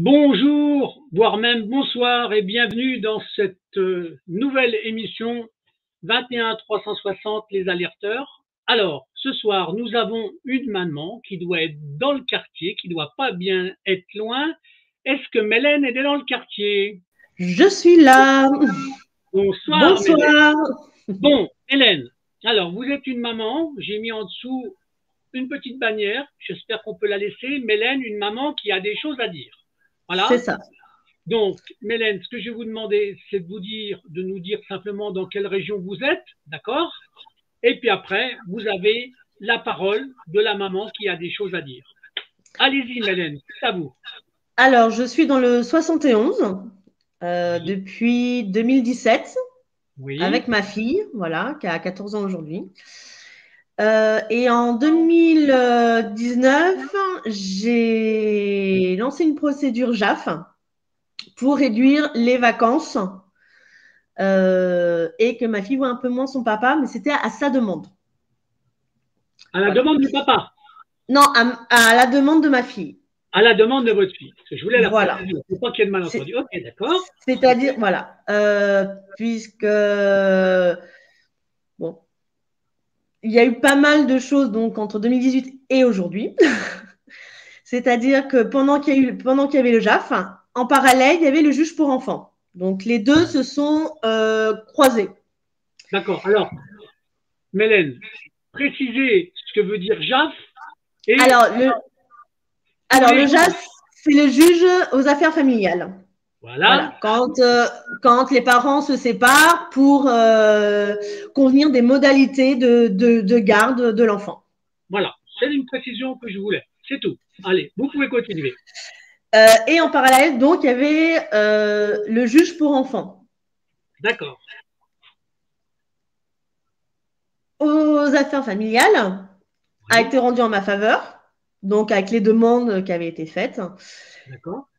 Bonjour, voire même bonsoir et bienvenue dans cette nouvelle émission 21 360 les alerteurs. Alors, ce soir, nous avons une maman qui doit être dans le quartier, qui doit pas bien être loin. Est-ce que Mélène est dans le quartier? Je suis là. Bonsoir, Mélène. Bonsoir. Bon, Mélène, alors vous êtes une maman, j'ai mis en dessous une petite bannière, j'espère qu'on peut la laisser. Mélène, une maman qui a des choses à dire. Voilà. C'est ça. Donc, Mélène, ce que je vais vous demander, c'est de nous dire simplement dans quelle région vous êtes, d'accord? Et puis après, vous avez la parole de la maman qui a des choses à dire. Allez-y, Mélène, c'est à vous. Alors, je suis dans le 71 depuis 2017 Oui. avec ma fille, voilà, qui a 14 ans aujourd'hui. Et en 2019, j'ai lancé une procédure JAF pour réduire les vacances et que ma fille voit un peu moins son papa, mais c'était à sa demande. À la demande du papa? Non, à la demande de ma fille. À la demande de votre fille. Parce que je voulais la Voilà. préciser. Il ne faut pas qu'il y ait de malentendu. Ok, d'accord. C'est-à-dire, voilà, puisque, bon, il y a eu pas mal de choses donc entre 2018 et aujourd'hui. C'est-à-dire que pendant qu'il y avait le JAF, en parallèle, il y avait le juge pour enfants. Donc, les deux se sont croisés. D'accord. Alors, Mélène, précisez ce que veut dire JAF. Et Alors, le JAF, c'est le juge aux affaires familiales. Voilà. Quand les parents se séparent pour convenir des modalités de garde de l'enfant. Voilà, c'est une précision que je voulais. C'est tout. Allez, vous pouvez continuer. Et en parallèle, donc, il y avait le juge pour enfants. D'accord. Aux affaires familiales a été rendu en ma faveur, donc avec les demandes qui avaient été faites. D'accord.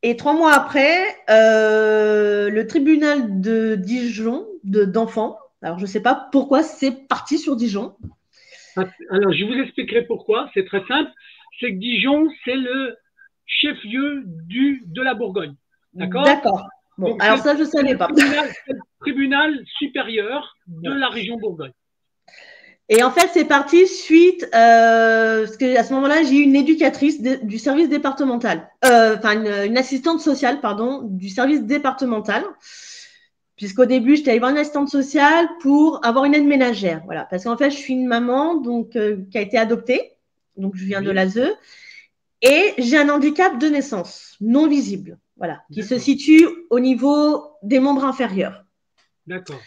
Et 3 mois après, le tribunal de Dijon d'enfants, alors je ne sais pas pourquoi c'est parti sur Dijon. Alors, je vous expliquerai pourquoi. C'est très simple. C'est que Dijon, c'est le chef-lieu de la Bourgogne. D'accord? D'accord. Bon, donc, alors ça, je ne savais pas. C'est le tribunal supérieur de la région Bourgogne. Et en fait, c'est parti suite, parce qu'à ce moment-là, j'ai eu une éducatrice du service départemental, une assistante sociale, pardon, du service départemental, puisqu'au début, j'étais allée voir une assistante sociale pour avoir une aide ménagère, voilà, parce qu'en fait, je suis une maman donc qui a été adoptée, donc je viens de l'ASE, et j'ai un handicap de naissance non visible, voilà, qui se situe au niveau des membres inférieurs. D'accord.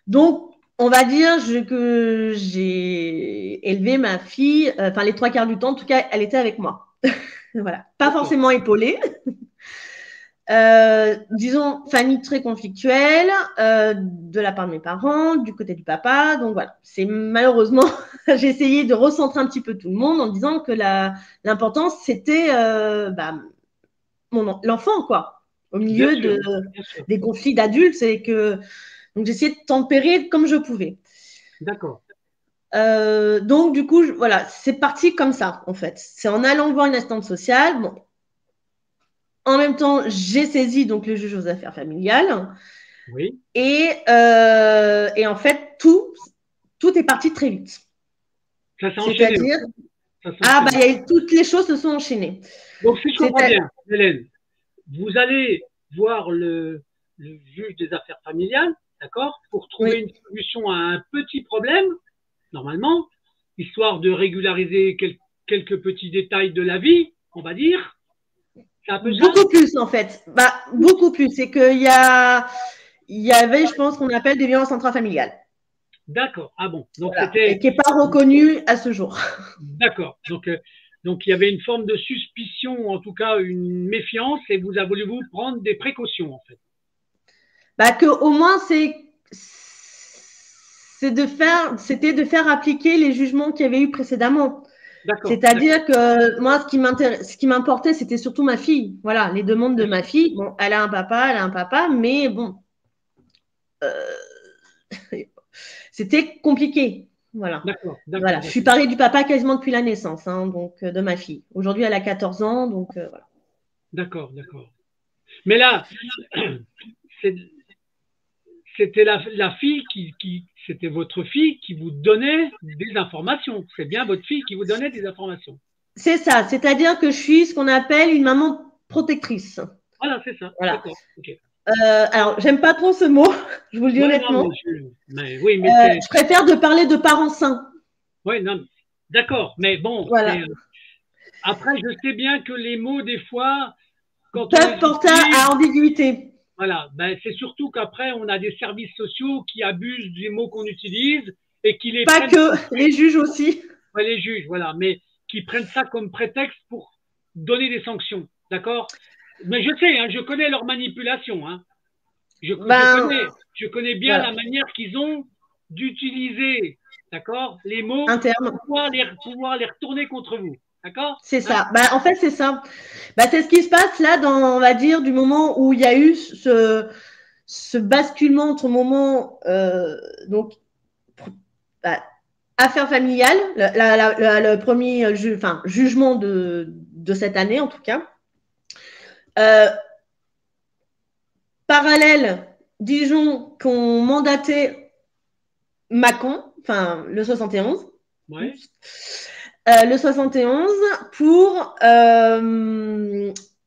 Donc, on va dire que j'ai élevé ma fille, les 3/4 du temps, en tout cas, elle était avec moi. Voilà, pas forcément épaulée. Disons, famille très conflictuelle de la part de mes parents, du côté du papa. Donc voilà, c'est malheureusement, j'ai essayé de recentrer un petit peu tout le monde en disant que l'important, c'était l'enfant, quoi, au milieu des conflits d'adultes. Donc, j'essayais de tempérer comme je pouvais. D'accord. Donc, du coup, voilà, c'est parti comme ça, en fait. C'est en allant voir une assistante sociale. Bon. En même temps, j'ai saisi donc le juge aux affaires familiales. Oui. Et en fait, tout est parti très vite. Ça s'est enchaîné. C'est-à-dire, toutes les choses se sont enchaînées. Donc, si je comprends bien, Hélène, vous allez voir le juge des affaires familiales, d'accord, pour trouver une solution à un petit problème, normalement, histoire de régulariser quelques petits détails de la vie, on va dire. C'est un peu ça? Beaucoup plus, en fait. Beaucoup plus. C'est qu'il y avait, je pense, qu'on appelle des violences intrafamiliales. D'accord. Ah bon. Donc, voilà. Et qui n'est pas reconnu à ce jour. D'accord. Donc, il y avait une forme de suspicion, en tout cas une méfiance, et vous avez voulu prendre des précautions, en fait. Qu'au moins, c'était de faire appliquer les jugements qu'il y avait eu précédemment. C'est-à-dire que moi, ce qui m'importait, c'était surtout ma fille. Voilà, les demandes de ma fille. Bon, elle a un papa, mais bon, c'était compliqué. Voilà. Voilà. Je suis parlée du papa quasiment depuis la naissance, donc de ma fille. Aujourd'hui, elle a 14 ans, donc voilà. D'accord, d'accord. Mais là, c'est- c'était la fille c'était votre fille qui vous donnait des informations. C'est bien votre fille qui vous donnait des informations. C'est ça, c'est-à-dire que je suis ce qu'on appelle une maman protectrice. Voilà, c'est ça. Voilà. D'accord. Ok. Alors, j'aime pas trop ce mot, je vous le dis Ouais, non, honnêtement. oui, mais c'est. Je préfère de parler de parents sains. Oui, non, d'accord. Mais bon, Voilà. après, je sais bien que les mots, des fois, quand on Peuvent les porter utilise, à ambiguïté. voilà, ben, c'est surtout qu'après, on a des services sociaux qui abusent des mots qu'on utilise et qui les Pas prennent que, les juges aussi. ouais, les juges, voilà, mais qui prennent ça comme prétexte pour donner des sanctions, d'accord? Mais je sais, hein, je connais leur manipulation, hein. Je connais bien voilà. la manière qu'ils ont d'utiliser, d'accord, les mots Un terme. pour pouvoir les retourner contre vous, d'accord? C'est Hein? ça. En fait, c'est ça. C'est ce qui se passe là, on va dire, du moment où il y a eu ce basculement entre moment, donc, affaire familiale, le premier jugement de cette année, en tout cas. Parallèle, Dijon, qu'on mandaté Macon, enfin, le 71. Ouais. Le 71 pour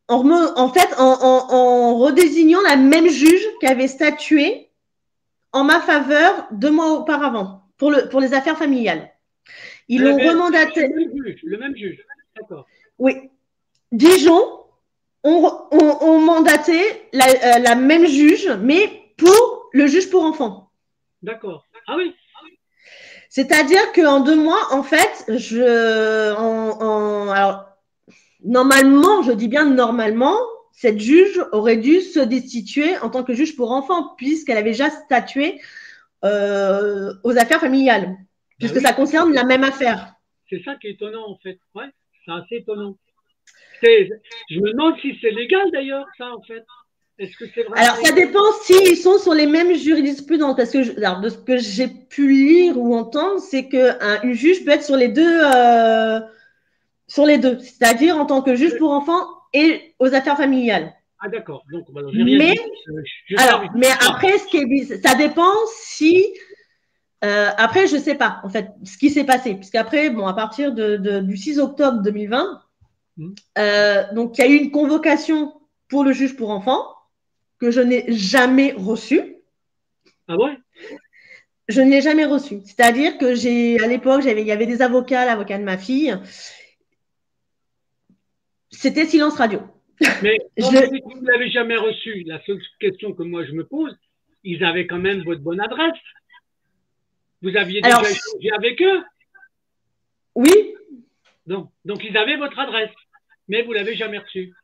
en redésignant la même juge qui avait statué en ma faveur 2 mois auparavant pour les affaires familiales. Ils l'ont remandaté. Le même juge. D'accord. Oui. Dijon ont mandaté la même juge, mais pour le juge pour enfants. D'accord. Ah oui. C'est-à-dire qu'en 2 mois, en fait, alors, normalement, je dis bien normalement, cette juge aurait dû se destituer en tant que juge pour enfants, puisqu'elle avait déjà statué aux affaires familiales, puisque oui, ça concerne la même affaire. C'est ça qui est étonnant, en fait. Ouais, c'est assez étonnant. Je me demande si c'est légal, d'ailleurs, ça, en fait. Est-ce que c'est vraiment Alors, ça dépend s'ils sont sur les mêmes jurisprudences, parce que de ce que j'ai pu lire ou entendre, c'est qu'un juge peut être sur les deux, c'est-à-dire en tant que juge pour enfants et aux affaires familiales. Ah, d'accord. Donc, j'ai rien dit. Mais après, ça dépend si. Après, je ne sais pas, en fait, ce qui s'est passé. Puisqu'après, à partir du 6 octobre 2020, donc il y a eu une convocation pour le juge pour enfants que je n'ai jamais reçue. Ah ouais? Je ne l'ai jamais reçue. C'est-à-dire que à l'époque, il y avait des avocats, l'avocat de ma fille. C'était silence radio. Mais quand vous ne l'avez jamais reçu, la seule question que moi je me pose, ils avaient quand même votre bonne adresse. Vous aviez déjà échangé avec eux? Oui. Donc ils avaient votre adresse, mais vous ne l'avez jamais reçue.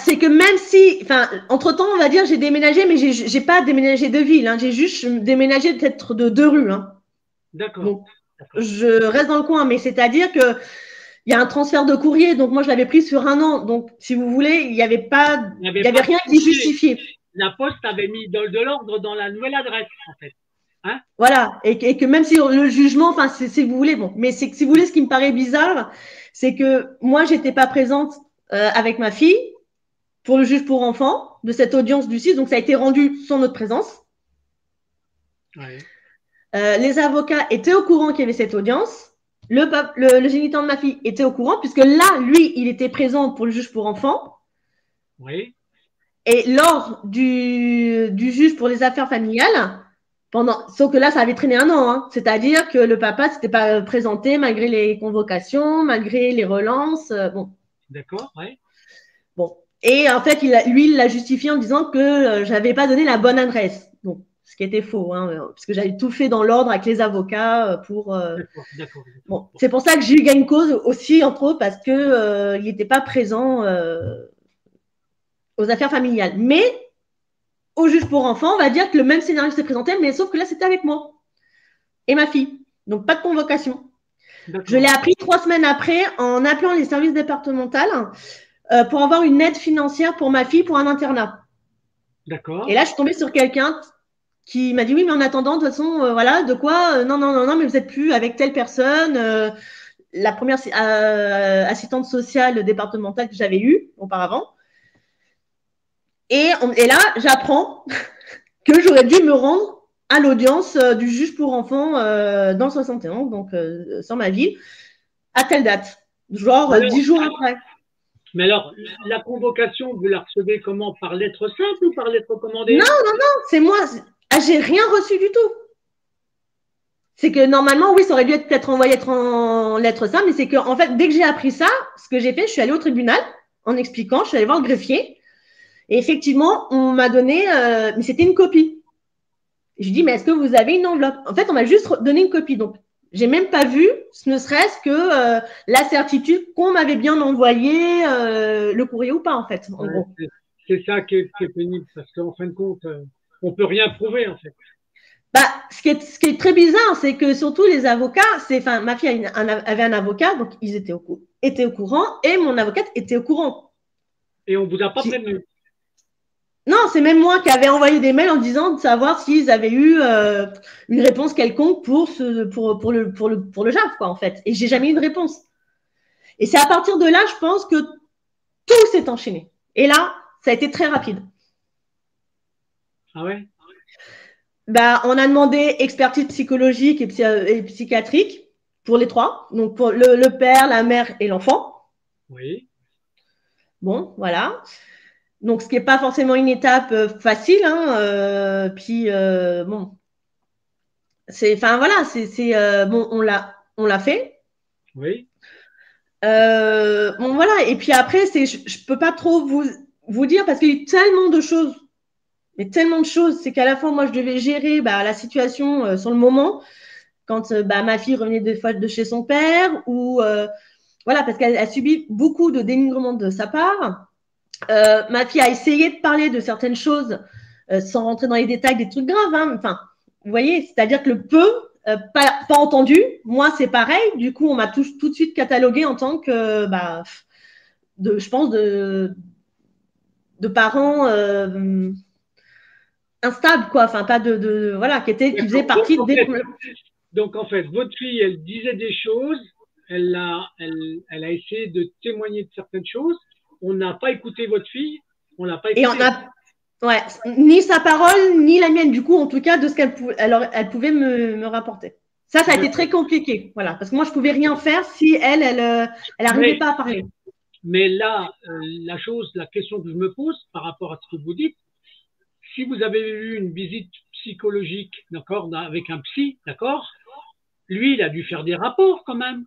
C'est que même si, entre-temps, on va dire, j'ai déménagé, mais j'ai pas déménagé de ville. Hein, j'ai juste déménagé peut-être de 2 rues. Hein. D'accord. Donc, je reste dans le coin, mais c'est-à-dire que il y a un transfert de courrier, donc moi je l'avais pris sur 1 an. Donc, si vous voulez, il n'y avait rien qui justifiait. La Poste avait mis de l'ordre dans la nouvelle adresse, en fait. Hein? Voilà, et que même si le jugement, si vous voulez, mais c'est que si vous voulez, ce qui me paraît bizarre, c'est que moi, j'étais pas présente avec ma fille pour le juge pour enfants de cette audience du 6, donc ça a été rendu sans notre présence. Ouais. Les avocats étaient au courant qu'il y avait cette audience. Le géniteur de ma fille était au courant, puisque là, lui, il était présent pour le juge pour enfants. Oui. Et lors du juge pour les affaires familiales, sauf que là, ça avait traîné 1 an. Hein. C'est-à-dire que le papa ne s'était pas présenté malgré les convocations, malgré les relances. Bon. D'accord, oui. Bon. Et en fait, il l'a justifié en disant que je n'avais pas donné la bonne adresse. Donc, ce qui était faux, hein, parce que j'avais tout fait dans l'ordre avec les avocats pour. D'accord. Bon, c'est pour ça que j'ai eu gain de cause aussi, entre autres, parce que il n'était pas présent aux affaires familiales. Mais au juge pour enfants, on va dire que le même scénario s'est présenté, mais sauf que là, c'était avec moi et ma fille. Donc, pas de convocation. Je l'ai appris 3 semaines après en appelant les services départementaux pour avoir une aide financière pour ma fille pour un internat. D'accord. Et là, je suis tombée sur quelqu'un qui m'a dit oui, mais en attendant, de toute façon, voilà, de quoi non, mais vous n'êtes plus avec telle personne. la première assistante sociale départementale que j'avais eue auparavant. Et là, j'apprends que j'aurais dû me rendre à l'audience du juge pour enfants dans le 71, donc sur ma ville, à telle date, genre 10 jours après. Mais alors, la convocation, vous la recevez comment? Par lettre simple ou par lettre commandée? Non, c'est moi. J'ai rien reçu du tout. C'est que normalement, oui, ça aurait dû être peut-être envoyé en lettre simple, mais c'est que, en fait, dès que j'ai appris ça, ce que j'ai fait, je suis allée au tribunal en expliquant, je suis allée voir le greffier. Et effectivement, on m'a donné, mais c'était une copie. Je lui dis, mais est-ce que vous avez une enveloppe? En fait, on m'a juste donné une copie. Donc, j'ai même pas vu, ne serait-ce que la certitude qu'on m'avait bien envoyé le courrier ou pas, en fait, en gros. C'est ça qui est pénible, parce qu'en fin de compte, on peut rien prouver, en fait. Bah, ce qui est très bizarre, c'est que surtout les avocats, ma fille avait un avocat, donc ils étaient au courant, et mon avocate était au courant. Et on vous a pas prévenu? Non, c'est même moi qui avais envoyé des mails en disant de savoir s'ils avaient eu une réponse quelconque pour le JAF, quoi, en fait. Et j'ai jamais eu de réponse. Et c'est à partir de là, je pense que tout s'est enchaîné. Et là, ça a été très rapide. Ah ouais? Bah, on a demandé expertise psychologique et psychiatrique pour les trois. Donc, pour le père, la mère et l'enfant. Oui. Bon, voilà. Donc, ce qui n'est pas forcément une étape facile. Hein, puis, bon, enfin, voilà, bon, on l'a fait. Oui. Bon, voilà. Et puis après, je ne peux pas trop vous dire parce qu'il y a eu tellement de choses. Mais tellement de choses, c'est qu'à la fois, moi, je devais gérer la situation sur le moment, quand ma fille revenait des fois de chez son père, ou voilà, parce qu'elle a subi beaucoup de dénigrement de sa part. Ma fille a essayé de parler de certaines choses sans rentrer dans les détails des trucs graves. Hein. Enfin, vous voyez, c'est-à-dire que le peu, pas entendu, moi, c'est pareil. Du coup, on m'a tout de suite catalogué en tant que, je pense, de parents instable, quoi, enfin pas voilà, qui faisait partie des. Donc en fait, votre fille, elle disait des choses, elle a essayé de témoigner de certaines choses. On n'a pas écouté votre fille, on l'a pas écouté. Et ouais, ni sa parole ni la mienne, du coup, en tout cas, de ce qu'elle pouvait, elle pouvait me rapporter. Ça a été très compliqué, voilà, parce que moi je pouvais rien faire si elle n'arrivait pas à parler. Mais là, la question que je me pose par rapport à ce que vous dites, si vous avez eu une visite psychologique, d'accord, avec un psy, d'accord, lui, il a dû faire des rapports quand même.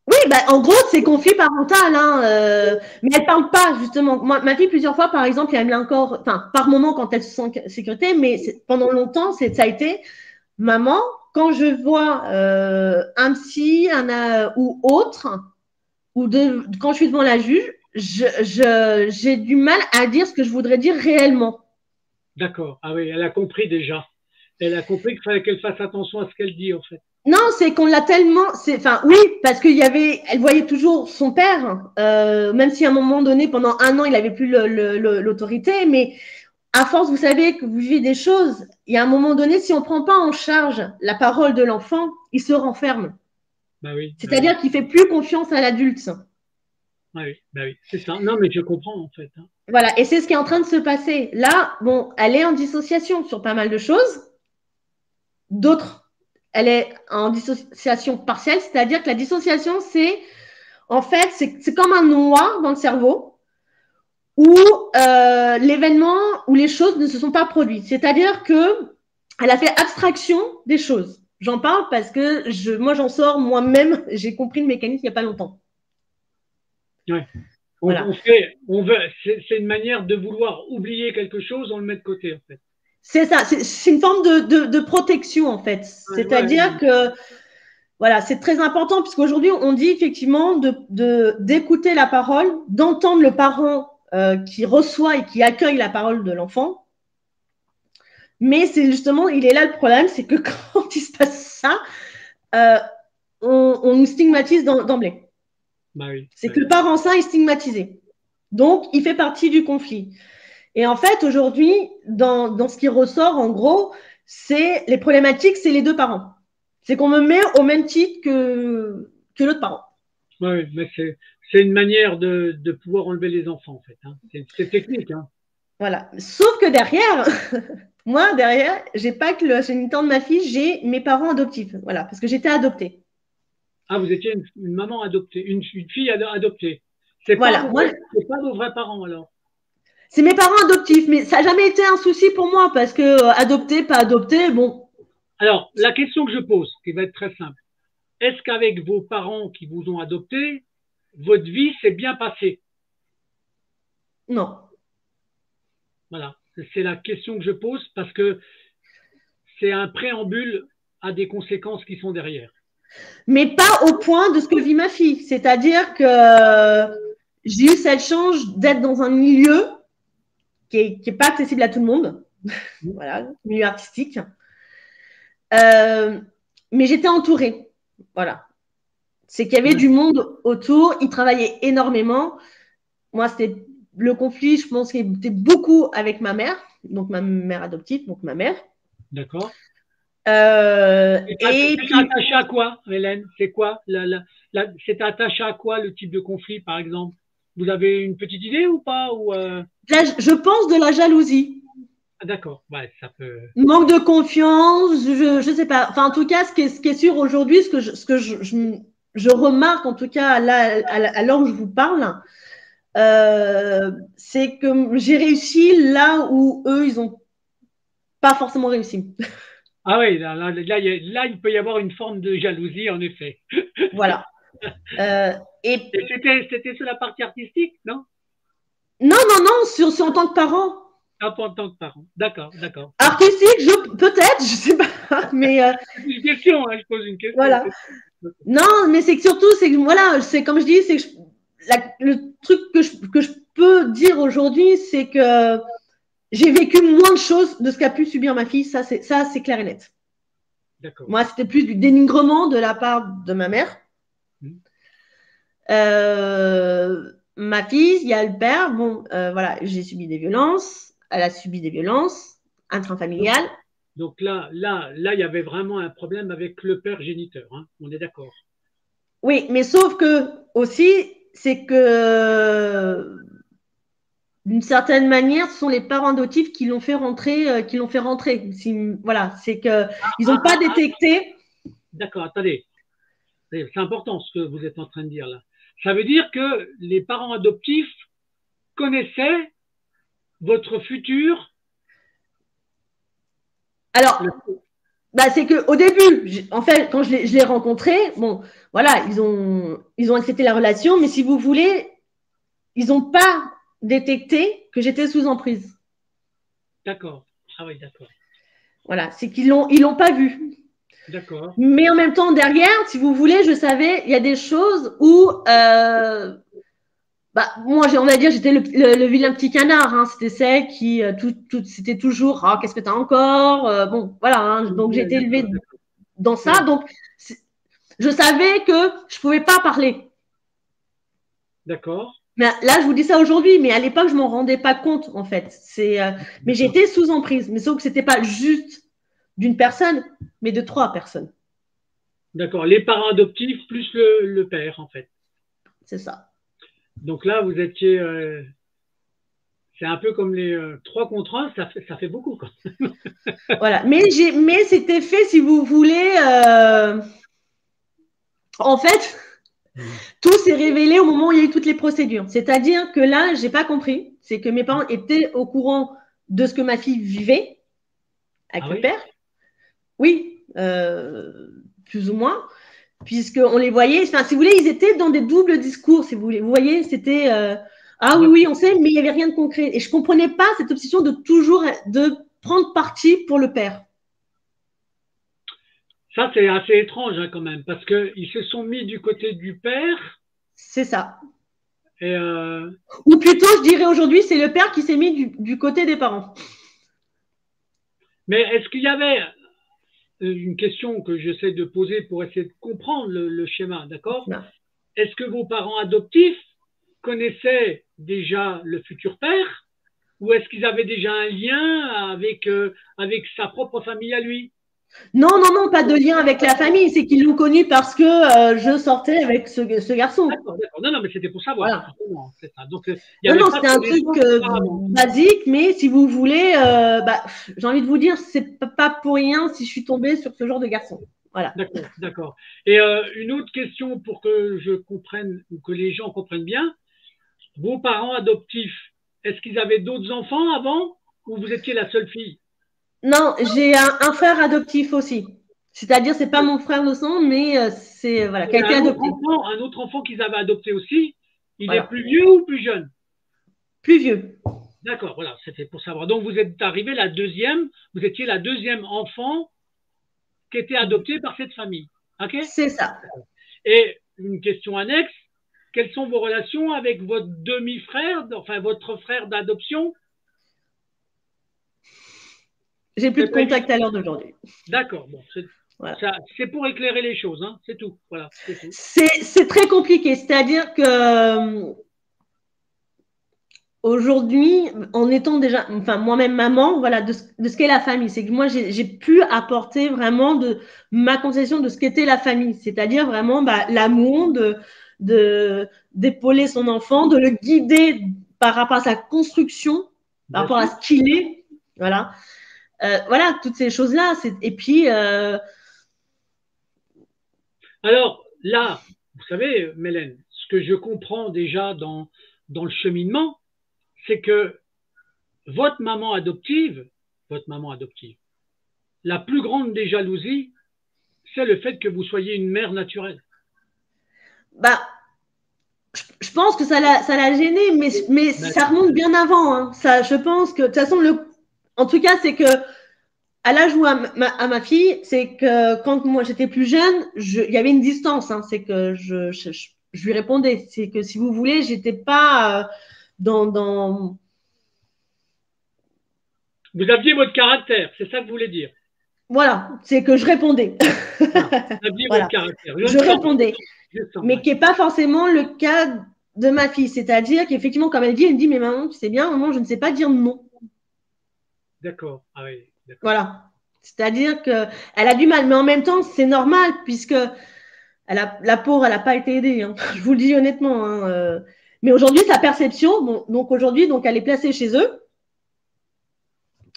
Oui, en gros, c'est conflit parental, hein, mais elle parle pas, justement. Moi, ma fille, plusieurs fois, par exemple, elle me l'a encore, enfin, par moment, quand elle se sent en sécurité, mais pendant longtemps, ça a été, maman, quand je vois un psy ou autre, quand je suis devant la juge, j'ai du mal à dire ce que je voudrais dire réellement. D'accord. Ah oui, elle a compris déjà. Elle a compris qu'il fallait qu'elle fasse attention à ce qu'elle dit, en fait. Non, c'est qu'on l'a tellement. Enfin, oui, parce elle voyait toujours son père, même si à un moment donné, pendant un an, il n'avait plus l'autorité. Mais à force, vous savez que vous vivez des choses. Il y a un moment donné, si on ne prend pas en charge la parole de l'enfant, il se renferme. Bah oui. C'est-à-dire qu'il ne fait plus confiance à l'adulte. Oui, oui, c'est ça. Non, mais je comprends, en fait. Hein. Voilà, et c'est ce qui est en train de se passer. Là, bon, elle est en dissociation sur pas mal de choses. D'autres, elle est en dissociation partielle, c'est-à-dire que la dissociation, en fait, c'est comme un noir dans le cerveau où l'événement ou les choses ne se sont pas produites. C'est-à-dire qu'elle a fait abstraction des choses. J'en parle parce que moi, j'en sors moi-même. J'ai compris le mécanisme il n'y a pas longtemps. Ouais. Voilà. C'est une manière de vouloir oublier quelque chose, on le met de côté, en fait. C'est ça, c'est une forme de protection, en fait. C'est-à-dire que, voilà, c'est très important, puisqu'aujourd'hui, on dit effectivement d'écouter la parole, d'entendre le parent qui reçoit et qui accueille la parole de l'enfant. Mais c'est justement, il est là le problème, c'est que quand il se passe ça, on nous stigmatise d'emblée. Bah oui, c'est que le parent sain est stigmatisé. Donc, il fait partie du conflit. Et en fait, aujourd'hui, dans ce qui ressort, en gros, c'est les problématiques, c'est les deux parents. C'est qu'on me met au même titre que l'autre parent. Oui, mais c'est une manière de pouvoir enlever les enfants, en fait. Hein. C'est technique. Hein. Voilà. Sauf que derrière, moi, derrière, j'ai pas que le géniteur de ma fille, j'ai mes parents adoptifs. Voilà, parce que j'étais adoptée. Ah, vous étiez une maman adoptée, une fille adoptée. C'est pas Voilà. vos Moi, c'est pas vos vrais parents, alors. c'est mes parents adoptifs, mais ça n'a jamais été un souci pour moi parce que adopté, pas adopté, bon, Alors, la question que je pose, qui va être très simple, est-ce qu'avec vos parents qui vous ont adopté, votre vie s'est bien passée? non. Voilà. C'est la question que je pose parce que c'est un préambule à des conséquences qui sont derrière. Mais pas au point de ce que vit ma fille. C'est-à-dire que j'ai eu cette chance d'être dans un milieu qui est pas accessible à tout le monde. Voilà, milieu artistique. Mais j'étais entourée. Voilà. C'est qu'il y avait du monde autour. Ils travaillaient énormément. Moi, c'était le conflit, je pense qu'il était beaucoup avec ma mère, donc ma mère adoptive, donc ma mère. D'accord. Et C'est puis, attaché à quoi, Hélène? C'est quoi c'est attaché à quoi le type de conflit, par exemple? Vous avez une petite idée ou pas ou là, je pense de la jalousie. Ah, d'accord, ouais, ça peut. Manque de confiance, je sais pas. Enfin, en tout cas, ce qui est sûr aujourd'hui, ce que je remarque, en tout cas, là, à l'heure où je vous parle, c'est que j'ai réussi là où eux, ils ont pas forcément réussi. Ah oui, là, il peut y avoir une forme de jalousie, en effet. Voilà. Et Et c'était sur la partie artistique, non? non, non, non, sur en tant que parent. Ah, pas en tant que parent. D'accord, d'accord. Artistique, peut-être, je sais pas, mais C'est une question, hein, je pose une question. voilà. Non, mais c'est que surtout, c'est que voilà, c'est comme je dis, c'est que le truc que je peux dire aujourd'hui, c'est que j'ai vécu moins de choses de ce qu'a pu subir ma fille, ça c'est clair et net. D'accord. Moi, c'était plus du dénigrement de la part de ma mère. Ma fille, il y a le père, bon, voilà, j'ai subi des violences, elle a subi des violences intrafamiliales. Donc là, il y avait vraiment un problème avec le père géniteur, hein, on est d'accord. Oui, mais sauf que aussi, c'est que d'une certaine manière, ce sont les parents adoptifs qui l'ont fait rentrer, qui l'ont fait rentrer. Voilà, c'est que ils n'ont pas détecté. D'accord, attendez. C'est important ce que vous êtes en train de dire là. Ça veut dire que les parents adoptifs connaissaient votre futur. Alors, bah, c'est que au début, en fait, quand je l'ai rencontré, bon, voilà, ils ont accepté la relation, mais si vous voulez, ils n'ont pas détecté que j'étais sous emprise. D'accord. Ah oui, d'accord. Voilà, c'est ils l'ont pas vu. D'accord. Mais en même temps, derrière, si vous voulez, je savais, il y a des choses où, bah, moi, on va dire, j'étais le vilain petit canard. Hein, c'était celle qui, c'était toujours, ah, qu'est-ce que tu as encore bon, voilà. Hein, donc, j'ai été élevée dans ça. Donc, je savais que je ne pouvais pas parler. D'accord. Mais là, je vous dis ça aujourd'hui, mais à l'époque, je ne m'en rendais pas compte, en fait. Mais j'étais sous emprise. Mais sauf que ce n'était pas juste d'une personne, mais de 3 personnes. D'accord. Les parents adoptifs plus le père, en fait. C'est ça. Donc là, vous étiez. C'est un peu comme les 3 contre 1, ça fait beaucoup. Quoi. Voilà. Mais c'était fait, si vous voulez. En fait, tout s'est révélé au moment où il y a eu toutes les procédures. C'est-à-dire que là, je n'ai pas compris. C'est que mes parents étaient au courant de ce que ma fille vivait avec le père. Oui, plus ou moins. Puisqu'on les voyait, enfin, si vous voulez, ils étaient dans des doubles discours, si vous voulez. Vous voyez, c'était ah oui, oui, on sait, mais il n'y avait rien de concret. Et je ne comprenais pas cette obsession de toujours de prendre parti pour le père. Ça, c'est assez étrange hein, quand même, parce qu'ils se sont mis du côté du père. C'est ça. Et Ou plutôt, je dirais aujourd'hui, c'est le père qui s'est mis du côté des parents. Mais est-ce qu'il y avait une question que j'essaie de poser pour essayer de comprendre le schéma, d'accord? Est-ce que vos parents adoptifs connaissaient déjà le futur père ou est-ce qu'ils avaient déjà un lien avec sa propre famille à lui? Non, non, non, pas de lien avec la famille. C'est qu'ils l'ont connu parce que je sortais avec ce garçon. D'accord, d'accord. Non, non, mais c'était pour savoir. Voilà. C'est ça. Donc, non, non, c'était un truc basique, mais si vous voulez, j'ai envie de vous dire, c'est pas pour rien si je suis tombée sur ce genre de garçon. Voilà. D'accord, d'accord. Et une autre question pour que je comprenne, ou que les gens comprennent bien. Vos parents adoptifs, est-ce qu'ils avaient d'autres enfants avant ou vous étiez la seule fille? Non, j'ai un frère adoptif aussi. C'est-à-dire, c'est pas mon frère de sang, mais c'est voilà, qui a été adopté. Un autre enfant qu'ils avaient adopté aussi, il est plus vieux ou plus jeune? Plus vieux. D'accord, voilà, c'était pour savoir. Donc, vous êtes arrivé vous étiez la deuxième enfant qui était adoptée par cette famille. Ok? C'est ça. Et une question annexe, quelles sont vos relations avec votre demi-frère, enfin votre frère d'adoption? J'ai plus de contact à l'heure d'aujourd'hui. D'accord, bon, c'est pour éclairer les choses, hein, c'est tout. Voilà, c'est très compliqué, c'est-à-dire que aujourd'hui, en étant déjà, enfin moi-même maman, voilà, de ce qu'est la famille, c'est que moi j'ai pu apporter vraiment de ma conception de ce qu'était la famille, c'est-à-dire vraiment l'amour d'épauler son enfant, de le guider par rapport à sa construction, par rapport à ce qu'il est, voilà. Voilà, toutes ces choses-là. Et puis. Alors, là, vous savez, Mélène, ce que je comprends déjà dans le cheminement, c'est que votre maman adoptive, la plus grande des jalousies, c'est le fait que vous soyez une mère naturelle. Je pense que ça l'a gêné, mais ça remonte bien avant. Hein. Ça, je pense que, de toute façon, en tout cas, c'est que à l'âge où à ma fille, c'est que quand moi j'étais plus jeune, il y avait une distance. Hein, c'est que je lui répondais. C'est que si vous voulez, j'étais pas dans. Vous aviez votre caractère, c'est ça que vous voulez dire. Voilà, c'est que je répondais. Voilà, vous aviez votre caractère. Je répondais. Mais qui n'est pas forcément le cas de ma fille. C'est-à-dire qu'effectivement, comme elle me dit, mais maman, tu sais bien, maman, je ne sais pas dire non. D'accord. Ah oui, voilà. C'est-à-dire qu'elle a du mal, mais en même temps, c'est normal, puisque la pauvre, elle n'a pas été aidée. Hein. Je vous le dis honnêtement. Hein. Mais aujourd'hui, sa perception, bon, donc aujourd'hui, elle est placée chez eux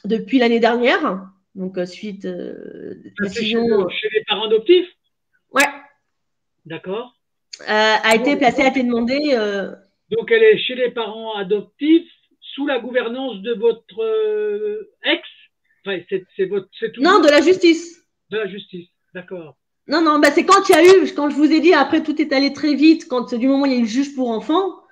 depuis l'année dernière. Donc, suite décision. Chez les parents adoptifs? Ouais. D'accord. A été placée, a été demandée. Donc, elle est chez les parents adoptifs sous la gouvernance de votre ex? Enfin, c'est tout. Non, de la justice. De la justice, d'accord. Non, non, c'est quand il y a eu, quand je vous ai dit, après tout est allé très vite, quand du moment où il y a eu le juge pour enfants,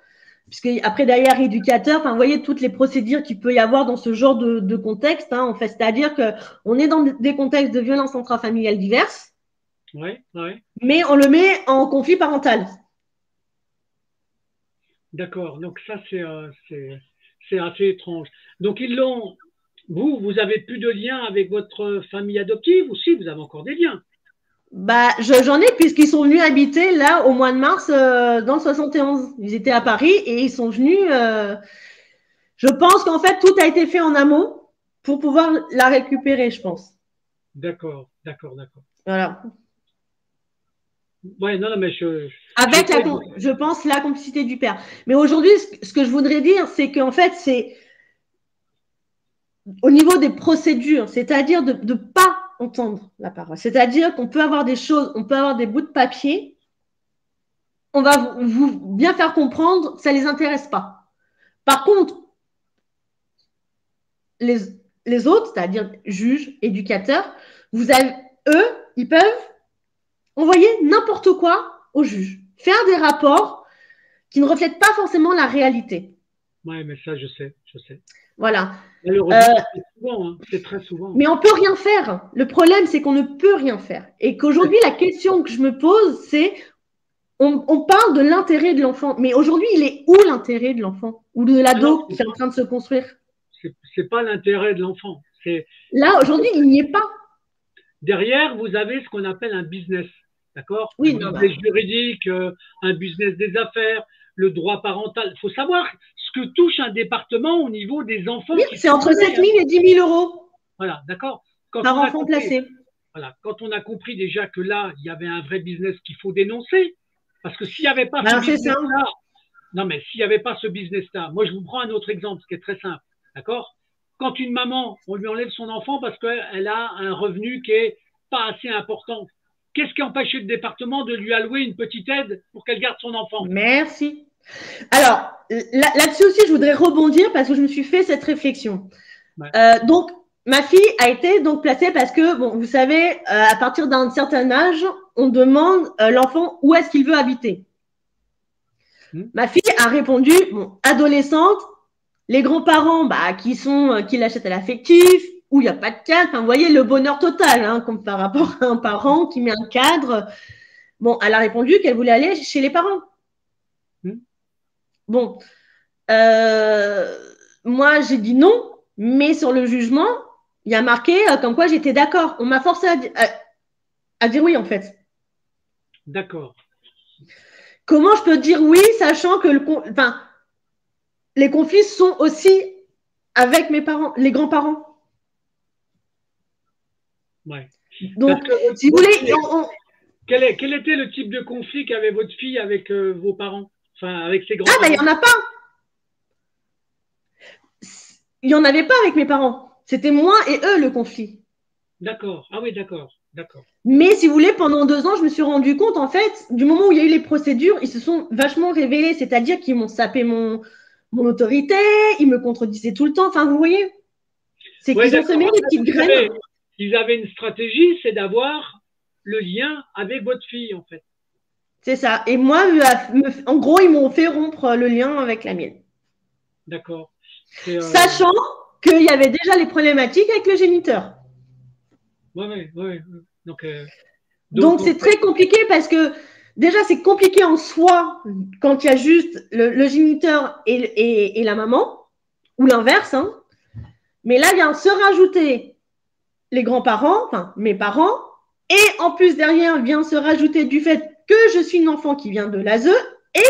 puisque après derrière éducateur, enfin, vous voyez toutes les procédures qu'il peut y avoir dans ce genre de contexte, hein, en fait, c'est-à-dire qu'on est dans des contextes de violence intrafamiliale diverses. Ouais, ouais. Mais on le met en conflit parental. D'accord, donc ça c'est assez étrange. Donc vous avez plus de liens avec votre famille adoptive ou si vous avez encore des liens? J'en ai puisqu'ils sont venus habiter là au mois de mars dans le 71. Ils étaient à Paris et ils sont venus. Je pense qu'en fait tout a été fait en amont pour pouvoir la récupérer, je pense. D'accord, d'accord, d'accord. Voilà. Ouais, non, mais avec je pense la complicité du père. Mais aujourd'hui, ce que je voudrais dire, c'est qu'en fait, c'est au niveau des procédures, c'est-à-dire de ne pas entendre la parole. C'est-à-dire qu'on peut avoir des choses, on peut avoir des bouts de papier, on va vous bien faire comprendre que ça ne les intéresse pas. Par contre, les autres, c'est-à-dire juges, éducateurs, eux, ils peuvent envoyer n'importe quoi au juge, faire des rapports qui ne reflètent pas forcément la réalité. Oui, mais ça, je sais. Voilà. Malheureusement, c'est souvent, hein, c'est très souvent. Mais on ne peut rien faire. Le problème, c'est qu'on ne peut rien faire. Et qu'aujourd'hui, la question que je me pose, c'est on parle de l'intérêt de l'enfant. Mais aujourd'hui, il est où l'intérêt de l'enfant? Ou de l'ado qui est en train de se construire? C'est pas l'intérêt de l'enfant. Là, aujourd'hui, il n'y est pas. Derrière, vous avez ce qu'on appelle un business. D'accord? Oui, un business juridique, un business des affaires, le droit parental. Il faut savoir ce que touche un département au niveau des enfants. Oui, c'est entre 7 000 et 10 000 euros. Voilà, d'accord. Par enfant placé. voilà, quand on a compris déjà que là, il y avait un vrai business qu'il faut dénoncer, parce que s'il n'y avait pas ce business-là, non, mais s'il n'y avait pas ce business-là, moi je vous prends un autre exemple qui est très simple, d'accord? Quand une maman, on lui enlève son enfant parce qu'elle a un revenu qui est pas assez important, qu'est-ce qui empêche le département de lui allouer une petite aide pour qu'elle garde son enfant? Merci. Alors, là-dessus aussi, je voudrais rebondir parce que je me suis fait cette réflexion. Ouais. Donc, ma fille a été donc placée parce que, bon, vous savez, à partir d'un certain âge, on demande l'enfant où est-ce qu'il veut habiter. Ma fille a répondu, bon, adolescente, les grands-parents qui l'achètent à l'affectif, où il n'y a pas de cadre. Enfin, vous voyez le bonheur total, hein, comme par rapport à un parent qui met un cadre. Bon, elle a répondu qu'elle voulait aller chez les parents. Bon, moi j'ai dit non, mais sur le jugement, il y a marqué comme quoi j'étais d'accord. On m'a forcé à dire oui en fait. D'accord. Comment je peux dire oui, sachant que les conflits sont aussi avec mes parents, les grands-parents. Ouais. Donc, si vous voulez, quel était le type de conflit qu'avait votre fille avec vos parents, enfin avec ses grands-parents? Ah, il n'y en a pas. Il n'y en avait pas avec mes parents. C'était moi et eux le conflit. D'accord. Ah oui, d'accord. D'accord. Mais si vous voulez, pendant 2 ans, je me suis rendu compte, en fait, du moment où il y a eu les procédures, ils se sont vachement révélés. C'est-à-dire qu'ils m'ont sapé mon autorité, ils me contredisaient tout le temps. Enfin, vous voyez, c'est qu'ils ont semé des petites graines. Ils avaient une stratégie, c'est d'avoir le lien avec votre fille, en fait. C'est ça. Et moi, en gros, ils m'ont fait rompre le lien avec la mienne. D'accord. Sachant qu'il y avait déjà les problématiques avec le géniteur. Oui. Donc c'est très compliqué parce que déjà, c'est compliqué en soi quand il y a juste le géniteur et la maman, ou l'inverse. Hein. Mais là, vient se rajouter les grands-parents, enfin mes parents, et en plus derrière, vient se rajouter du fait que je suis une enfant qui vient de l'ASE et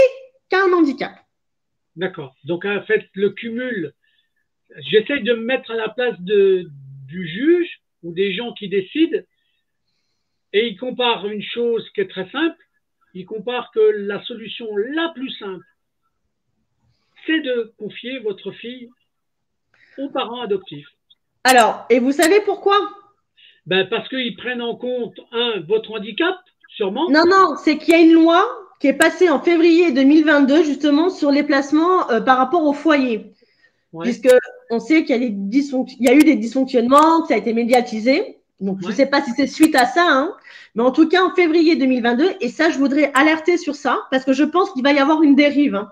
qu'un handicap. D'accord. Donc en fait, le cumul, j'essaye de me mettre à la place du juge ou des gens qui décident, et ils comparent une chose qui est très simple, ils comparent que la solution la plus simple, c'est de confier votre fille aux parents adoptifs. Alors, et vous savez pourquoi? Parce qu'ils prennent en compte, votre handicap, sûrement. Non, c'est qu'il y a une loi qui est passée en février 2022, justement, sur les placements par rapport au foyer. Ouais. Puisqu'on sait qu'il y a eu des dysfonctionnements, que ça a été médiatisé. Donc, je ne sais pas si c'est suite à ça, hein, mais en tout cas, en février 2022, et ça, je voudrais alerter sur ça, parce que je pense qu'il va y avoir une dérive. Hein.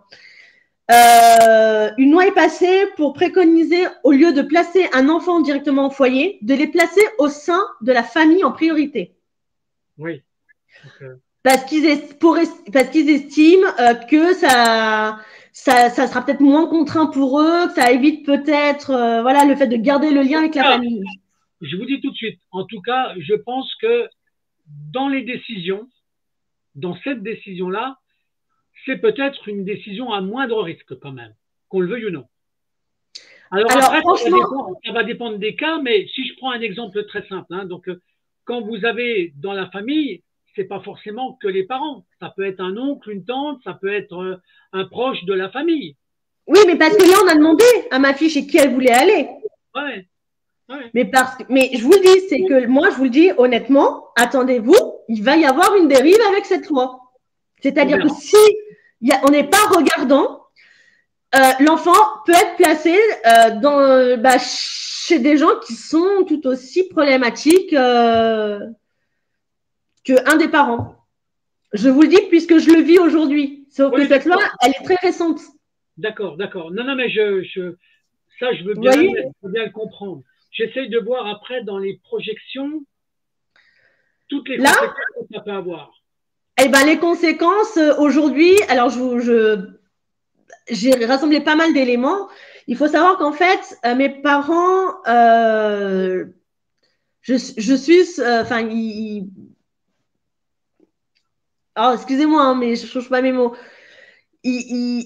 Une loi est passée pour préconiser, au lieu de placer un enfant directement au foyer, de les placer au sein de la famille en priorité. Oui. Parce qu'ils estiment que ça sera peut-être moins contraint pour eux, que ça évite peut-être le fait de garder le lien avec la famille. Je vous dis tout de suite, en tout cas, je pense que dans les décisions, dans cette décision-là, c'est peut-être une décision à moindre risque quand même, qu'on le veuille ou non. Alors après, ça va dépendre des cas, mais si je prends un exemple très simple, hein, donc quand vous avez dans la famille, c'est pas forcément que les parents, ça peut être un oncle, une tante, ça peut être un proche de la famille. Oui, mais parce que là, on a demandé à ma fille chez qui elle voulait aller. Ouais. Mais je vous le dis, c'est que moi, je vous le dis honnêtement, attendez-vous, il va y avoir une dérive avec cette loi. C'est-à-dire que si on n'est pas regardant, l'enfant peut être placé chez des gens qui sont tout aussi problématiques qu'un des parents. Je vous le dis puisque je le vis aujourd'hui. Sauf que cette loi, elle est très récente. D'accord. Non, mais ça, je veux bien le comprendre. J'essaye de voir après dans les projections toutes les conséquences que ça peut avoir. Eh ben, les conséquences aujourd'hui, alors j'ai rassemblé pas mal d'éléments. Il faut savoir qu'en fait, mes parents, excusez-moi, hein, mais je ne change pas mes mots.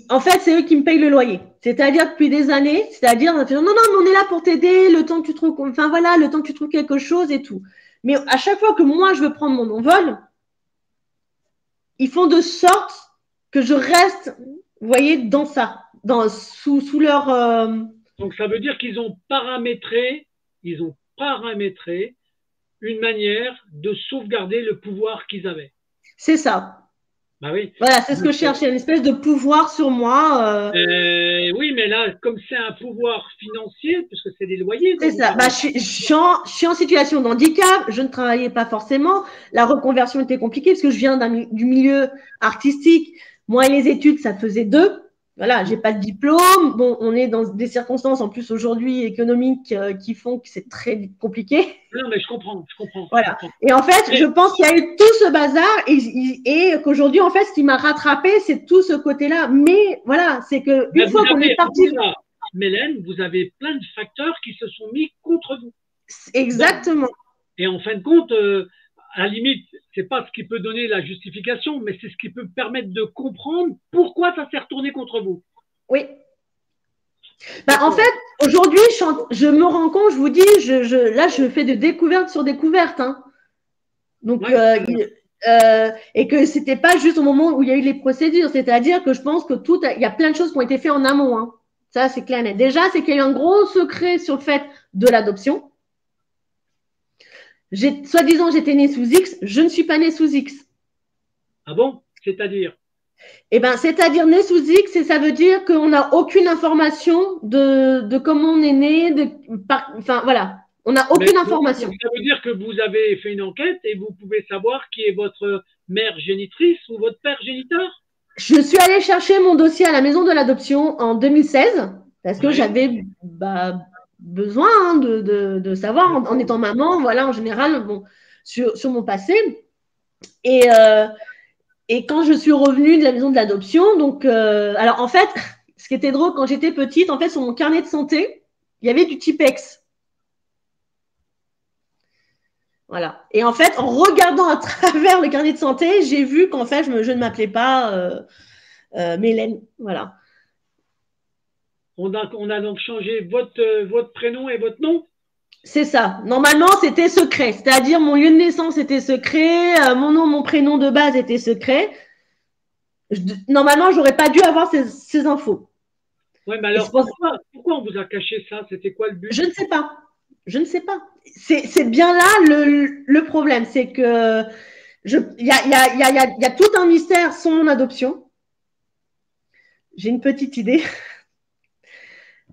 En fait, c'est eux qui me payent le loyer. C'est-à-dire depuis des années, non, mais on est là pour t'aider, le temps que tu trouves, le temps que tu trouves quelque chose et tout. Mais à chaque fois que moi, je veux prendre mon envol, ils font de sorte que je reste, vous voyez, dans ça, sous leur… Donc ça veut dire qu'ils ont paramétré une manière de sauvegarder le pouvoir qu'ils avaient. C'est ça. Bah oui. Voilà, c'est ce que je cherchais, une espèce de pouvoir sur moi. Oui, mais là, comme c'est un pouvoir financier, parce que c'est des loyers. C'est ça. Bah, je suis en situation de handicap, je ne travaillais pas forcément. La reconversion était compliquée parce que je viens du milieu artistique. Moi et les études, ça faisait deux. Voilà, j'ai pas de diplôme. Bon, on est dans des circonstances en plus aujourd'hui économiques qui font que c'est très compliqué. Non, mais je comprends. Voilà. Et en fait, je pense qu'il y a eu tout ce bazar et qu'aujourd'hui, en fait, ce qui m'a rattrapé, c'est tout ce côté-là. Mais voilà, c'est que une fois qu'on est parti. Mélène, vous avez plein de facteurs qui se sont mis contre vous. Exactement. Et en fin de compte, à la limite, c'est pas ce qui peut donner la justification, mais c'est ce qui peut permettre de comprendre pourquoi ça s'est retourné contre vous. Oui. Bah, en fait, aujourd'hui, je me rends compte, je vous dis, là, je fais de découverte sur découverte. Hein. Donc, et que c'était pas juste au moment où il y a eu les procédures. C'est-à-dire que je pense que il y a plein de choses qui ont été faites en amont. Hein. Ça, c'est clair et net. Déjà, c'est qu'il y a eu un gros secret sur le fait de l'adoption. Soi-disant, j'étais née sous X. Je ne suis pas née sous X. Ah bon? C'est-à-dire? Eh ben, c'est-à-dire née sous X, et ça veut dire qu'on n'a aucune information de comment on est né. Enfin, voilà. On n'a aucune information. Ça veut dire que vous avez fait une enquête et vous pouvez savoir qui est votre mère génitrice ou votre père géniteur? Je suis allée chercher mon dossier à la maison de l'adoption en 2016 parce que j'avais besoin de savoir en étant maman, voilà, en général, bon, sur mon passé. Et quand je suis revenue de la maison de l'adoption, donc, alors en fait, ce qui était drôle quand j'étais petite, en fait, sur mon carnet de santé, il y avait du Tipex. Voilà. Et en fait, en regardant à travers le carnet de santé, j'ai vu qu'en fait, je ne m'appelais pas Mélène. Voilà. On a donc changé votre prénom et votre nom? C'est ça. Normalement, c'était secret. C'est-à-dire, mon lieu de naissance était secret, mon nom, mon prénom de base était secret. Normalement, j'aurais pas dû avoir ces infos. Oui, mais alors pourquoi on vous a caché ça? C'était quoi le but? Je ne sais pas. Je ne sais pas. C'est bien là le problème. C'est que il y a tout un mystère sur mon adoption. J'ai une petite idée.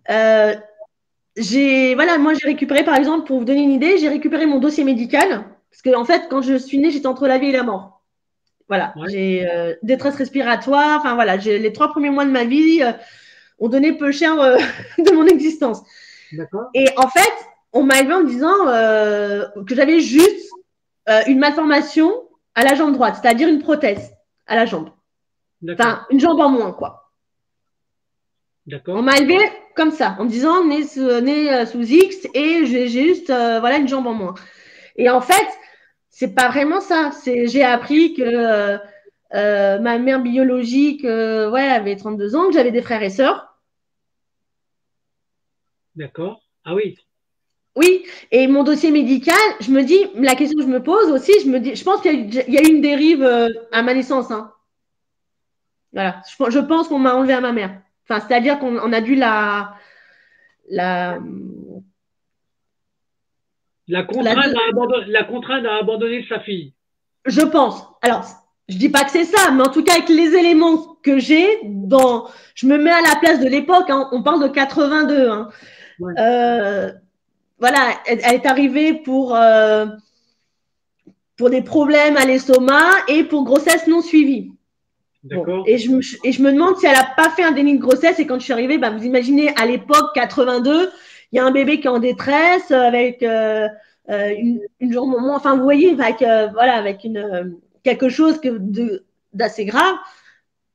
Voilà, moi j'ai récupéré, par exemple, pour vous donner une idée, j'ai récupéré mon dossier médical. Parce que, en fait, quand je suis née, j'étais entre la vie et la mort. Voilà. Ouais. J'ai détresse respiratoire. Enfin, voilà, les 3 premiers mois de ma vie ont donné peu cher de mon existence. D'accord. Et en fait, on m'a élevé en disant que j'avais juste une malformation à la jambe droite, c'est-à-dire une prothèse à la jambe. Enfin, une jambe en moins, quoi. D'accord. On m'a élevé comme ça, en me disant né sous X et j'ai juste voilà, une jambe en moins. Et en fait, c'est pas vraiment ça. J'ai appris que ma mère biologique avait 32 ans, que j'avais des frères et sœurs. D'accord. Ah oui. Oui, et mon dossier médical, je me dis, la question que je me pose aussi, je pense qu'il y a eu une dérive à ma naissance. Hein. Voilà, je pense qu'on m'a enlevé à ma mère. Enfin, c'est-à-dire qu'on a dû la contrainte à abandonner sa fille. Je pense. Alors, je dis pas que c'est ça, mais en tout cas, avec les éléments que j'ai, je me mets à la place de l'époque, hein, on parle de 82. Hein. Ouais. Voilà, elle est arrivée pour des problèmes à l'estomac et pour grossesse non suivie. D'accord. Bon, et je me demande si elle n'a pas fait un déni de grossesse. Et quand je suis arrivée, vous imaginez, à l'époque, 82, il y a un bébé qui est en détresse avec une jambe moins. Enfin, vous voyez, avec, voilà, avec quelque chose d'assez grave.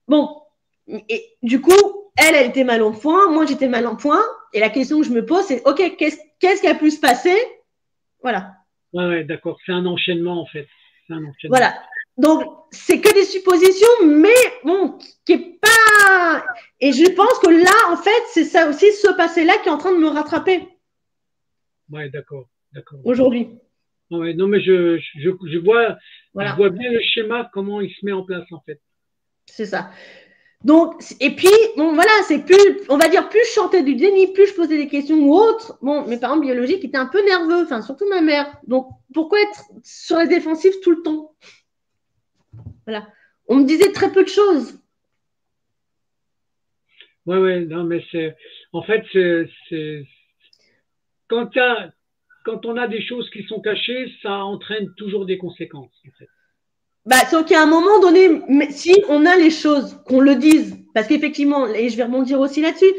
Bon, et du coup, elle était mal en point, moi j'étais mal en point. Et la question que je me pose, c'est OK, qu'est-ce qui a pu se passer? Voilà. Ouais, d'accord. C'est un enchaînement, en fait. C'est un enchaînement. Voilà. Donc, c'est que des suppositions, mais bon, qui est pas. Et je pense que là, en fait, c'est ça aussi, ce passé-là qui est en train de me rattraper. Ouais, d'accord. Aujourd'hui. Ouais, non, mais je vois, je Voilà, vois bien le schéma, comment il se met en place, en fait. c'est ça. Donc, et puis, bon, voilà, c'est plus, on va dire, plus je chantais du déni, plus je posais des questions ou autres. Bon, mes parents biologiques étaient un peu nerveux, enfin, surtout ma mère. Donc, pourquoi être sur les défensives tout le temps? Voilà. On me disait très peu de choses. Ouais, ouais, non, mais en fait, quand, quand on a des choses qui sont cachées, ça entraîne toujours des conséquences, en fait. Bah, sauf qu'à un moment donné, si on a les choses, qu'on le dise, parce qu'effectivement, et je vais rebondir aussi là-dessus,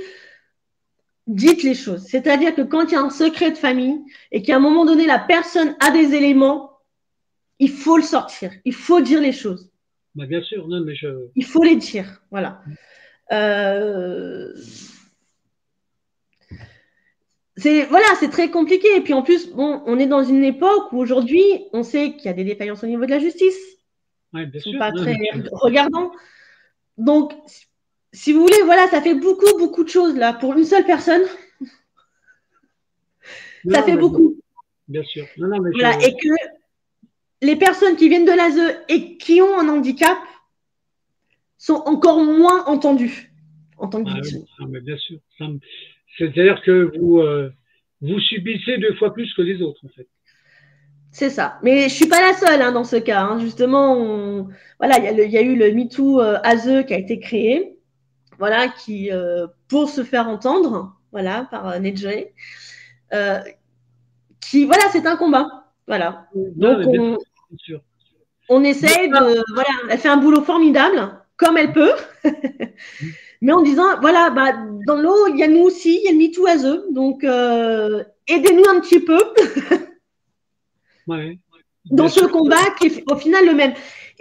dites les choses. C'est-à-dire que quand il y a un secret de famille et qu'à un moment donné, la personne a des éléments, il faut le sortir. Il faut dire les choses. Bah, bien sûr, non, mais Il faut les dire. Voilà. Euh, voilà, c'est très compliqué. Et puis en plus, bon, on est dans une époque où aujourd'hui, on sait qu'il y a des défaillances au niveau de la justice. ouais, bien Ils ne sont sûr, pas non, très mais regardants. Donc, si vous voulez, voilà, ça fait beaucoup, beaucoup de choses là. Pour une seule personne, non, ça non, fait mais beaucoup. bien sûr, non, non, mais Voilà. Et que les personnes qui viennent de l'ASE et qui ont un handicap sont encore moins entendues en tant que ah, oui, victimes. ah, mais bien sûr, c'est-à-dire que vous subissez 2 fois plus que les autres, en fait. C'est ça. Mais je ne suis pas la seule hein, dans ce cas. Hein. Justement, voilà, il y a eu le MeToo ASE qui a été créé, voilà, qui, pour se faire entendre, voilà, par Nedjé, euh, qui, voilà, c'est un combat. Voilà. Non, Donc, mais bien sûr. on Bon, essaye de, voilà, elle fait un boulot formidable, comme elle peut, mais en disant, voilà, bah, dans l'eau, il y a nous aussi, il y a le MeToo ASE, donc aidez-nous un petit peu ouais, dans bien ce sûr. combat qui est au final le même.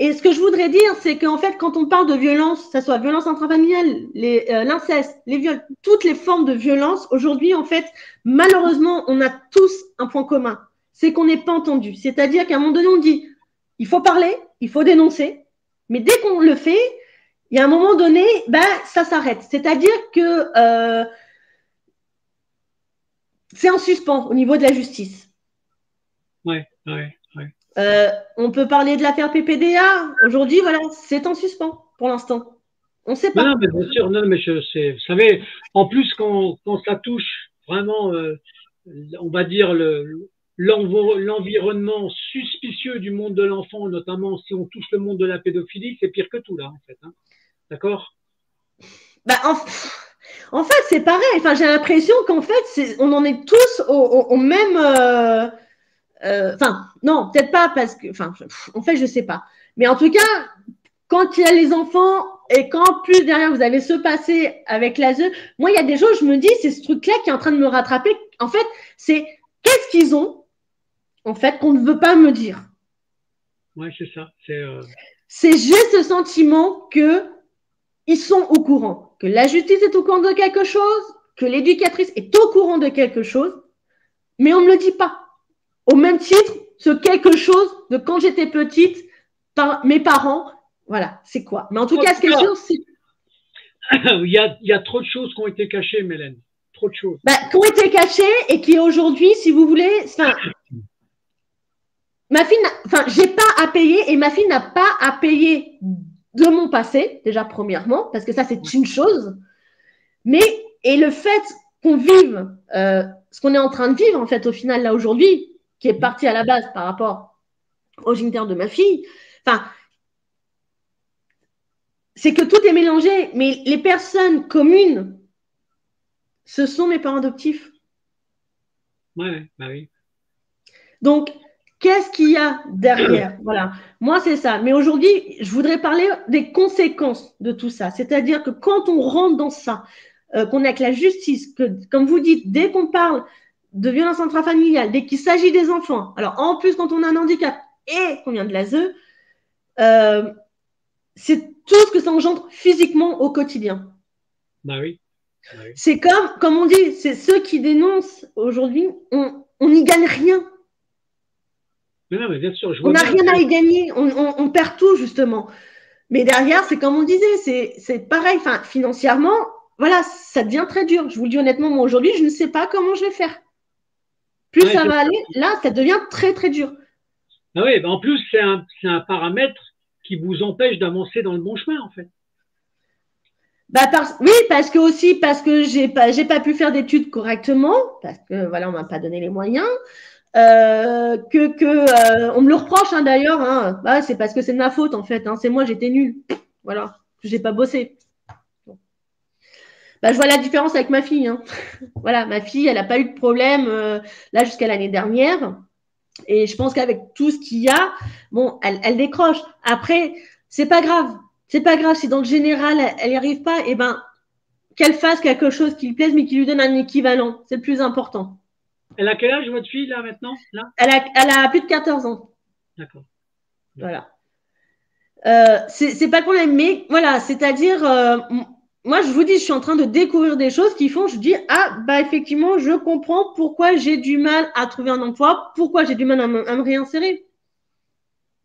Et ce que je voudrais dire, c'est qu'en fait, quand on parle de violence, que ce soit violence intrafamiliale, l'inceste, les viols, toutes les formes de violence, aujourd'hui, en fait, malheureusement, on a tous un point commun. C'est qu'on n'est pas entendu. C'est-à-dire qu'à un moment donné, on dit, il faut parler, il faut dénoncer, mais dès qu'on le fait, il y a un moment donné, ben, ça s'arrête. C'est-à-dire que c'est en suspens au niveau de la justice. Ouais, ouais, ouais. On peut parler de l'affaire PPDA. Aujourd'hui, voilà, c'est en suspens pour l'instant. On ne sait Non, non, pas. mais bien sûr, non, mais je sais. Vous savez, en plus, quand ça touche vraiment, on va dire, l'environnement suspicieux du monde de l'enfant, notamment si on touche le monde de la pédophilie, c'est pire que tout, là, en fait. Hein. D'accord? Bah, en fait, c'est pareil. Enfin, j'ai l'impression qu'en fait, on en est tous au même. Enfin, non, peut-être pas parce que. Enfin, en fait, je ne sais pas. Mais en tout cas, quand il y a les enfants et qu'en plus derrière vous avez ce passé avec l'ASE, moi il y a des choses, je me dis, c'est ce truc-là qui est en train de me rattraper. En fait, c'est qu'est-ce qu'ils ont, en fait, qu'on ne veut pas me dire. Ouais, c'est ça. C'est juste ce sentiment qu'ils sont au courant, que la justice est au courant de quelque chose, que l'éducatrice est au courant de quelque chose, mais on ne me le dit pas. Au même titre, ce quelque chose de quand j'étais petite, par mes parents, voilà, c'est quoi. Mais en tout En cas, tout ce qui est cas, sûr, c'est il y a trop de choses qui ont été cachées, Mélène. Trop de choses. qui ont été cachées et qui aujourd'hui, si vous voulez, enfin, ma fille, enfin, j'ai pas à payer et ma fille n'a pas à payer de mon passé, déjà premièrement, parce que ça, c'est une chose. Mais, et le fait qu'on vive ce qu'on est en train de vivre, en fait, au final, là, aujourd'hui, qui est parti à la base par rapport au géniteur de ma fille, enfin, c'est que tout est mélangé. Mais les personnes communes, ce sont mes parents adoptifs. Ouais, bah oui. Donc, qu'est-ce qu'il y a derrière? Voilà, moi, c'est ça. Mais aujourd'hui, je voudrais parler des conséquences de tout ça. C'est-à-dire que quand on rentre dans ça, qu'on est avec la justice, que, comme vous dites, dès qu'on parle de violence intrafamiliale, dès qu'il s'agit des enfants, alors en plus, quand on a un handicap et qu'on vient de l'ASE, c'est tout ce que ça engendre physiquement au quotidien. Bah oui. Bah oui. C'est comme on dit, c'est ceux qui dénoncent aujourd'hui, on n'y gagne rien. Mais non, mais bien sûr, je On vois n'a bien. rien à y gagner, on perd tout justement. Mais derrière, c'est comme on disait, c'est pareil. Enfin, financièrement, voilà, ça devient très dur. Je vous le dis honnêtement, moi aujourd'hui, je ne sais pas comment je vais faire. Plus Ouais, ça va aller, là, ça devient très très dur. Ah oui, en plus, c'est un paramètre qui vous empêche d'avancer dans le bon chemin, en fait. Bah oui, parce que j'ai pas pu faire d'études correctement, parce que voilà, on m'a pas donné les moyens. On me le reproche hein, d'ailleurs. Hein. Bah, c'est parce que c'est de ma faute en fait. Hein. C'est moi, j'étais nulle. Voilà, j'ai pas bossé. Bah, je vois la différence avec ma fille. Hein. Voilà, ma fille, elle n'a pas eu de problème là jusqu'à l'année dernière. Et je pense qu'avec tout ce qu'il y a, bon, elle décroche. Après, c'est pas grave. C'est pas grave. Si dans le général, elle n'y arrive pas, eh ben, qu'elle fasse quelque chose qui lui plaise, mais qui lui donne un équivalent. C'est le plus important. Elle a quel âge, votre fille, là, maintenant là Elle a plus de 14 ans. D'accord. Voilà. C'est pas le problème, mais voilà, c'est-à-dire, moi, je vous dis, je suis en train de découvrir des choses qui font, je dis, ah, bah, effectivement, je comprends pourquoi j'ai du mal à trouver un emploi, pourquoi j'ai du mal à me réinsérer.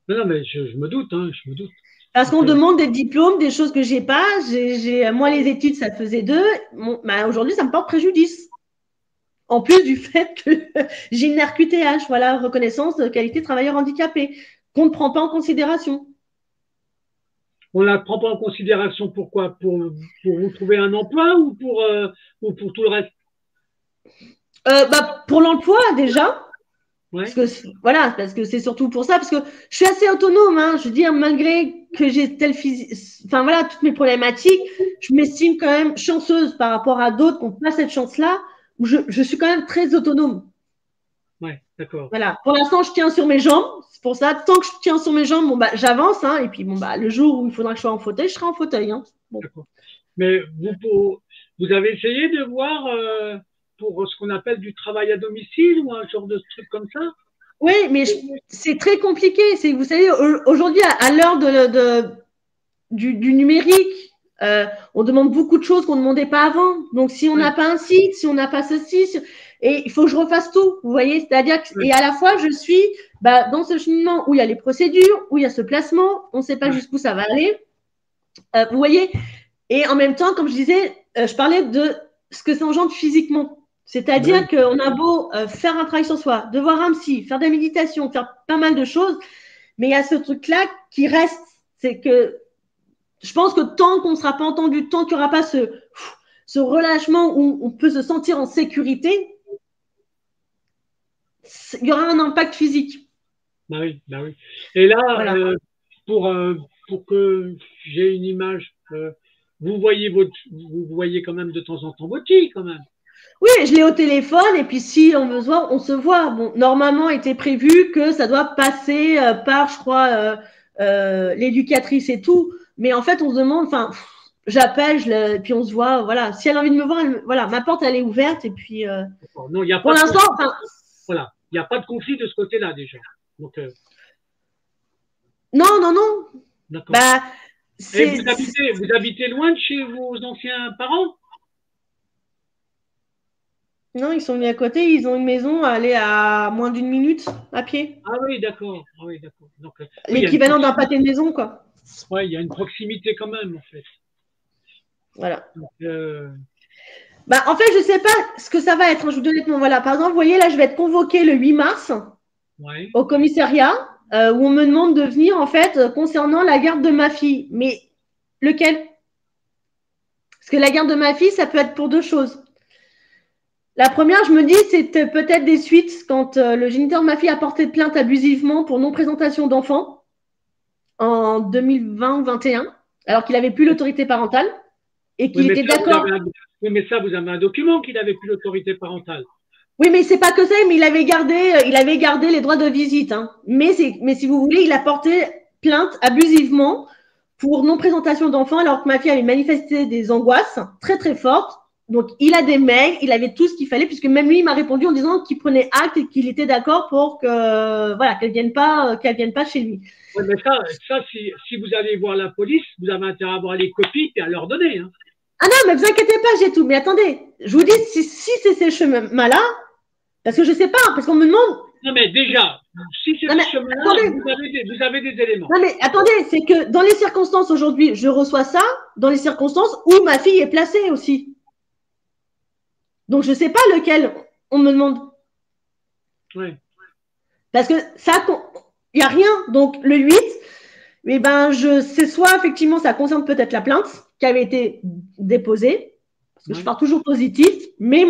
Non, mais je me doute, hein, je me doute. Parce qu'on demande des diplômes, des choses que j'ai pas. Moi, les études, ça faisait deux. Bon, bah, aujourd'hui, ça me porte préjudice. En plus du fait que j'ai une RQTH, voilà, reconnaissance de qualité travailleur handicapé, qu'on ne prend pas en considération. On ne la prend pas en considération pourquoi pour vous trouver un emploi ou pour tout le reste Bah, pour l'emploi, déjà. ouais. Parce que c'est surtout pour ça, parce que je suis assez autonome, hein, je veux dire, malgré que j'ai enfin voilà, toutes mes problématiques, je m'estime quand même chanceuse par rapport à d'autres qui n'ont pas cette chance-là, où je suis quand même très autonome. Ouais, d'accord. Voilà. Pour l'instant, je tiens sur mes jambes. C'est pour ça, tant que je tiens sur mes jambes, bon, bah, j'avance. Hein, et puis, bon, bah, le jour où il faudra que je sois en fauteuil, je serai en fauteuil. Hein. Bon. D'accord. Mais vous avez essayé de voir pour ce qu'on appelle du travail à domicile ou un genre de truc comme ça? Oui, mais c'est très compliqué. Vous savez, aujourd'hui, à l'heure du numérique, on demande beaucoup de choses qu'on ne demandait pas avant. Donc, si on n'a pas un site, si on n'a pas ceci, et il faut que je refasse tout, vous voyez. C'est-à-dire que, et à la fois, je suis dans ce cheminement où il y a les procédures, où il y a ce placement, on ne sait pas jusqu'où ça va aller. Vous voyez. Et en même temps, comme je disais, je parlais de ce que ça engendre physiquement. C'est-à-dire qu'on a beau faire un travail sur soi, devoir un psy, faire de la méditation, faire pas mal de choses, mais il y a ce truc-là qui reste. C'est que je pense que tant qu'on ne sera pas entendu, tant qu'il n'y aura pas ce relâchement où on peut se sentir en sécurité, il y aura un impact physique. Bah oui, bah oui. Et là, voilà. Pour que j'ai une image, vous voyez quand même de temps en temps votre fille, quand même. Oui, je l'ai au téléphone et puis si on veut se voir, on se voit. Bon, normalement, était prévu que ça doit passer par, je crois, l'éducatrice et tout. Mais en fait, on se demande, enfin, j'appelle, puis on se voit, voilà. Si elle a envie de me voir, voilà, ma porte, elle est ouverte et puis. Non, il y a pour l'instant, voilà, il n'y a pas de conflit de ce côté-là déjà. Donc, non, non, non. D'accord. Bah, et vous habitez loin de chez vos anciens parents? Non, ils sont mis à côté. Ils ont une maison à aller à moins d'1 minute à pied. Ah oui, d'accord. Ah oui, d'accord. Donc, l'équivalent d'un pâté de maison, quoi. Oui, il y a une proximité quand même, en fait. Voilà. Donc, en fait, je ne sais pas ce que ça va être. Je vous donne honnêtement. Voilà. Par exemple, vous voyez, là, je vais être convoquée le 8 mars au commissariat où on me demande de venir, en fait, concernant la garde de ma fille. Mais lequel? Parce que la garde de ma fille, ça peut être pour deux choses. La première, je me dis, c'est peut-être des suites quand le géniteur de ma fille a porté plainte abusivement pour non-présentation d'enfant en 2020 ou 2021, alors qu'il n'avait plus l'autorité parentale et qu'il était d'accord. Oui, mais ça, vous avez un document qu'il n'avait plus l'autorité parentale. Oui, mais c'est pas que ça, mais il avait gardé les droits de visite. Hein. Mais si vous voulez, il a porté plainte abusivement pour non-présentation d'enfant alors que ma fille avait manifesté des angoisses très, très fortes. Donc, il a des mails, il avait tout ce qu'il fallait, puisque même lui, il m'a répondu en disant qu'il prenait acte et qu'il était d'accord pour que, voilà, qu'elle vienne pas chez lui. Oui, mais ça si vous allez voir la police, vous avez intérêt à avoir les copies et à leur donner. Hein. Ah non, mais vous inquiétez pas, j'ai tout. Mais attendez, je vous dis, si c'est ces chemins-là, parce que je sais pas, parce qu'on me demande. Non, mais déjà, si c'est ces chemins-là, vous avez des éléments. Non, mais attendez, c'est que dans les circonstances aujourd'hui, je reçois ça, dans les circonstances où ma fille est placée aussi. Donc, je ne sais pas lequel on me demande. Oui. Parce que ça, il n'y a rien. Donc, le 8, eh ben, c'est soit effectivement, ça concerne peut-être la plainte qui avait été déposée, parce que je pars toujours positif, mais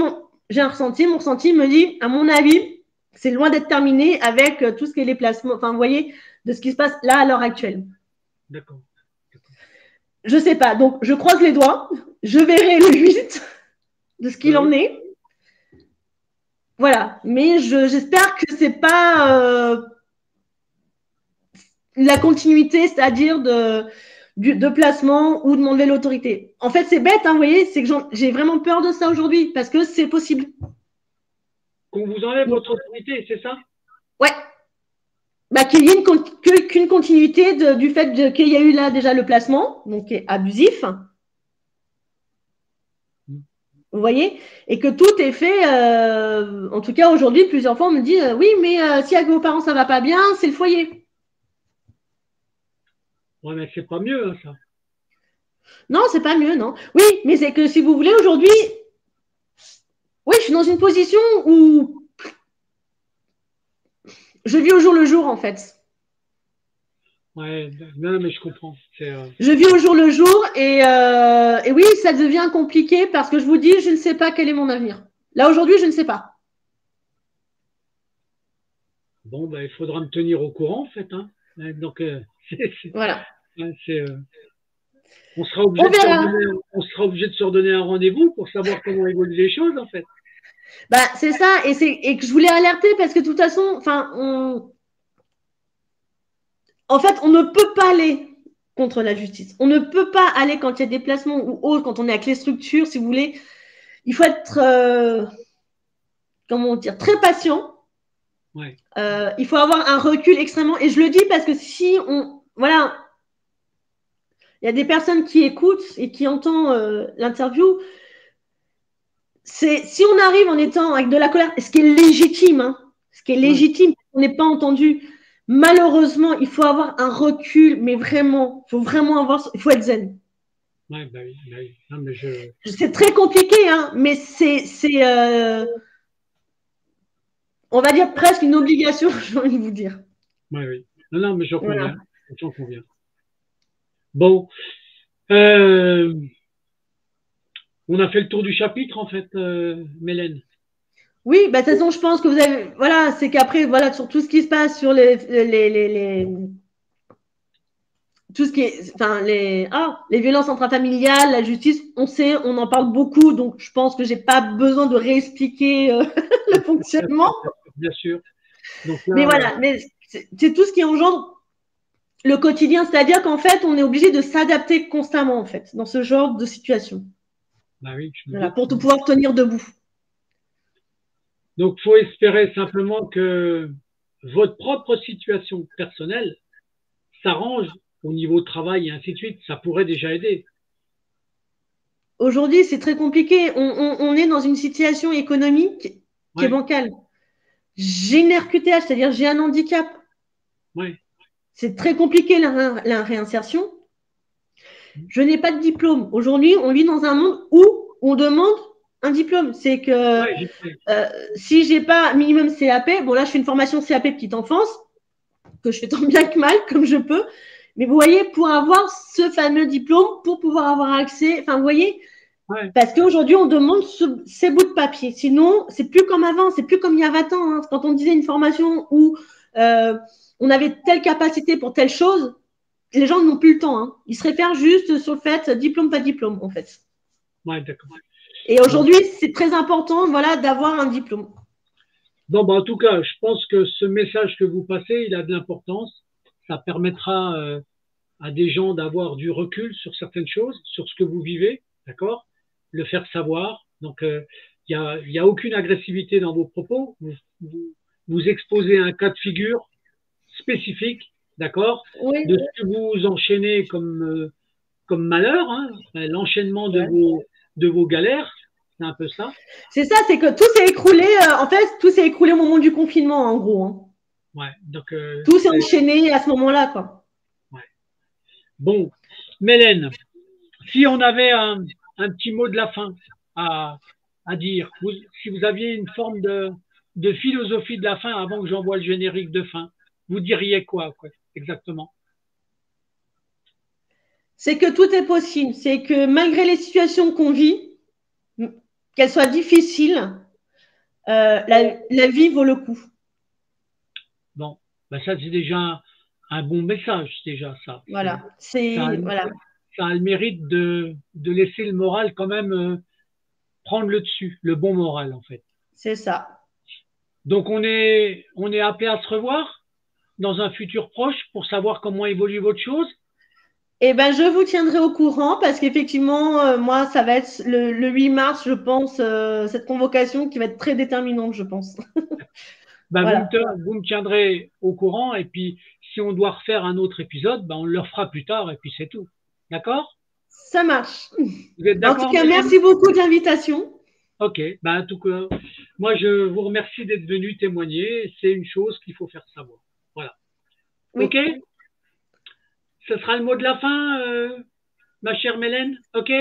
j'ai un ressenti, mon ressenti me dit, à mon avis, c'est loin d'être terminé avec tout ce qui est les placements, enfin, vous voyez, de ce qui se passe là à l'heure actuelle. D'accord. Je ne sais pas, donc je croise les doigts, je verrai le 8 de ce qu'il en est. Voilà, mais j'espère que ce n'est pas la continuité, c'est-à-dire de placement ou de m'enlever l'autorité. En fait, c'est bête, hein, vous voyez, c'est que j'ai vraiment peur de ça aujourd'hui parce que c'est possible. Qu'on vous enlève votre autorité, c'est ça? Ouais. Bah, qu'il y ait qu'une continuité du fait qu'il y a eu là déjà le placement, donc qui est abusif. Vous voyez? Et que tout est fait, en tout cas aujourd'hui, plusieurs fois, on me dit oui, mais si avec vos parents ça va pas bien, c'est le foyer. Ouais, mais c'est pas mieux, hein, ça. Non, c'est pas mieux, non. Oui, mais c'est que si vous voulez, aujourd'hui, oui, je suis dans une position où je vis au jour le jour, en fait. Ouais, non, mais je comprends. Je vis au jour le jour et oui, ça devient compliqué parce que je vous dis, je ne sais pas quel est mon avenir. Là, aujourd'hui, je ne sais pas. Bon, ben, il faudra me tenir au courant, en fait. Hein. Donc, voilà. On sera obligé de se redonner un rendez-vous pour savoir comment évoluent les choses, en fait. Bah, c'est ça, et que je voulais alerter parce que de toute façon, en fait, on ne peut pas aller contre la justice. On ne peut pas aller quand il y a des placements ou autre, quand on est avec les structures, si vous voulez. Il faut être, comment dire, très patient. Ouais. Il faut avoir un recul extrêmement. Et je le dis parce que si on. Voilà. Il y a des personnes qui écoutent et qui entendent l'interview. Si on arrive en étant avec de la colère, ce qui est légitime, hein, ce qui est légitime, on n'est pas entendu. Malheureusement, il faut avoir un recul, mais vraiment, il faut être zen. Ouais, bah oui, bah oui. Non, mais c'est très compliqué, hein, mais c'est on va dire presque une obligation, j'ai envie de vous dire. Ouais, oui. Non, mais j'en conviens. Voilà. J'en conviens. Bon. On a fait le tour du chapitre, en fait, Mélène. Oui, bah, de toute façon, je pense que vous avez. Voilà, c'est qu'après, voilà, sur tout ce qui se passe sur tout ce qui est. Enfin, les violences intrafamiliales, la justice, on sait, on en parle beaucoup, donc je pense que je n'ai pas besoin de réexpliquer le fonctionnement. Bien sûr. Donc là, mais voilà, mais c'est tout ce qui engendre le quotidien, c'est-à-dire qu'en fait, on est obligé de s'adapter constamment, en fait, dans ce genre de situation. Bah oui, voilà, pour pouvoir tenir debout. Donc, il faut espérer simplement que votre propre situation personnelle s'arrange au niveau travail et ainsi de suite. Ça pourrait déjà aider. Aujourd'hui, c'est très compliqué. On est dans une situation économique qui est bancale. J'ai une RQTH, c'est-à-dire j'ai un handicap. Ouais. C'est très compliqué la réinsertion. Je n'ai pas de diplôme. Aujourd'hui, on vit dans un monde où on demande un diplôme. C'est que si j'ai pas minimum CAP, bon là je fais une formation CAP petite enfance, que je fais tant bien que mal comme je peux. Mais vous voyez, pour avoir ce fameux diplôme, pour pouvoir avoir accès, enfin vous voyez, parce qu'aujourd'hui on demande ces bouts de papier. Sinon, c'est plus comme avant, c'est plus comme il y a 20 ans. Hein. Quand on disait une formation où on avait telle capacité pour telle chose, les gens n'ont plus le temps. Hein. Ils se réfèrent juste sur le fait diplôme, pas diplôme, en fait. Ouais, d'accord. Et aujourd'hui, c'est très important, voilà, d'avoir un diplôme. Bon, bah, en tout cas, je pense que ce message que vous passez, il a de l'importance. Ça permettra à des gens d'avoir du recul sur certaines choses, sur ce que vous vivez, d'accord? Le faire savoir. Donc, il y a aucune agressivité dans vos propos. Vous exposez un cas de figure spécifique, d'accord? Oui. De ce que vous enchaînez comme malheur, hein, l'enchaînement de vos galères, c'est un peu ça. C'est ça, c'est que tout s'est écroulé, en fait, tout s'est écroulé au moment du confinement, en gros. Hein. Ouais, donc, tout s'est enchaîné à ce moment-là, quoi. Ouais. Bon, Mélène, si on avait un petit mot de la fin à dire, si vous aviez une forme de philosophie de la fin avant que j'envoie le générique de fin, vous diriez quoi, exactement? C'est que tout est possible. C'est que malgré les situations qu'on vit, qu'elles soient difficiles, la vie vaut le coup. Bon, ben ça c'est déjà un bon message, déjà ça. Voilà. Voilà. Ça a le mérite de laisser le moral quand même prendre le dessus, le bon moral en fait. C'est ça. Donc on est appelé à se revoir dans un futur proche pour savoir comment évolue votre chose. Eh ben, je vous tiendrai au courant parce qu'effectivement, moi, ça va être le 8 mars, je pense, cette convocation qui va être très déterminante, je pense. Ben, Voilà. vous me tiendrez au courant et puis si on doit refaire un autre épisode, ben, on le refera plus tard et puis c'est tout. D'accord? Ça marche. Vous êtes En tout d'accord, cas, Mélène? merci beaucoup de l'invitation. Ok, ben, en tout cas, moi je vous remercie d'être venu témoigner. C'est une chose qu'il faut faire savoir. Voilà. Oui. Ok? Ce sera le mot de la fin, ma chère Mélène. Ok?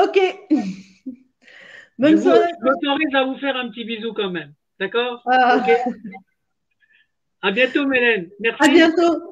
Ok. Bonne soirée. Je m'autorise à vous faire un petit bisou quand même. D'accord? Ah. Ok? À bientôt, Mélène. À Merci. bientôt.